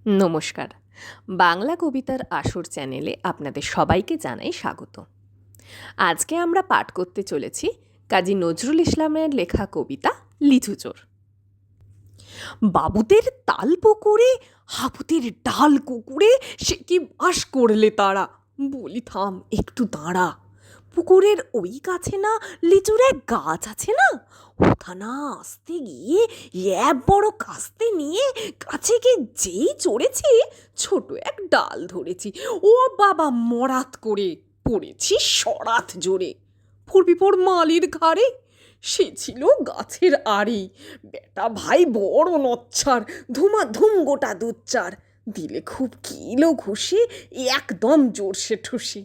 নমস্কার। বাংলা কবিতার আসর চ্যানেলে আপনাদের সবাইকে জানাই স্বাগত। আজকে আমরা পাঠ করতে চলেছি কাজী নজরুল ইসলামের লেখা কবিতা লিচু চোর। বাবুদের তাল পুকুরে হাবুদের ডাল কুকুরে সে কি বাস করলে তারা, বলি থাম একটু দাঁড়া। পুকুরের ওই কাছে না লিচুর এক গাছ আছে না, ওঠা না আসতে গিয়ে এক বড় কাস্তে নিয়ে কাছে গিয়ে যেই চড়েছি ছোট এক ডাল ধরেছি, ও বাবা মরাত করে পড়েছি সরাত জোরে। পড়বি পড় মালির ঘাড়ে, সে ছিল গাছের আড়ি, বেটা ভাই বড় নচ্ছার, ধুমাধুম গোটা দুচ্চার, দিলে খুব কিলো ঘুষি একদম জোরসে ঠুসি।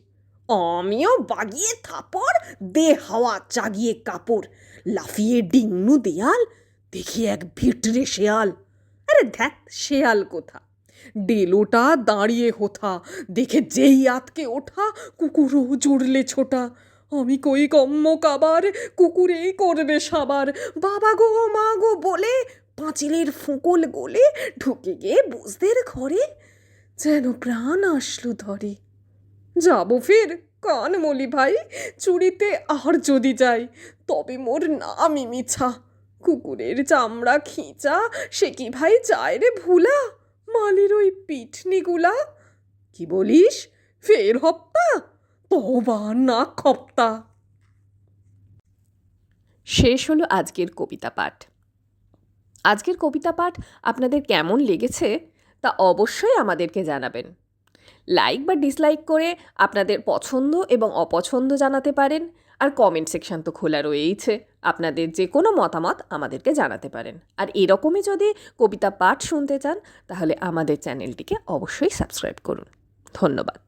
আমিও বাগিয়ে থাপড় দে হাওয়া জাগিয়ে কাপড়, লাফিয়ে ডিংনু দেয়াল, দেখি এক ভিটরে শেয়াল। আরে ধ্যাত, শেয়াল কোথা, ডেলোটা দাঁড়িয়ে হোথা, দেখে যেই আতকে ওঠা কুকুরও জুড়লে ছোটা। আমি কই কম্ম কাবার, কুকুরেই করবে সাবার, বাবা গো মা গো বলে পাঁচিলের ফুঁকল গোলে ঢুকে গিয়ে বুঝদের ঘরে, যেন প্রাণ আসলো ধরে। যাবো ফির কান মলি ভাই, চুরিতে আর যদি যাই তবে মোর নামই মিছা। কুকুরের চামড়া খিঁচা সে কি ভাই যায় রে ভুলা, মালির ওই পিঠনিগুলা। কি বলিস ফের হপ্তা, তবা না খপ্তা। শেষ হলো আজকের কবিতা পাঠ। আজকের কবিতা পাঠ আপনাদের কেমন লেগেছে তা অবশ্যই আমাদেরকে জানাবেন। লাইক বা ডিসলাইক করে আপনাদের পছন্দ এবং অপছন্দ জানাতে পারেন, আর কমেন্ট সেকশন তো খোলা রয়েইছে, আপনাদের যে কোনো মতামত আমাদেরকে জানাতে পারেন। আর এরকমই যদি কবিতা পাঠ শুনতে চান তাহলে আমাদের চ্যানেলটিকে অবশ্যই সাবস্ক্রাইব করুন। ধন্যবাদ।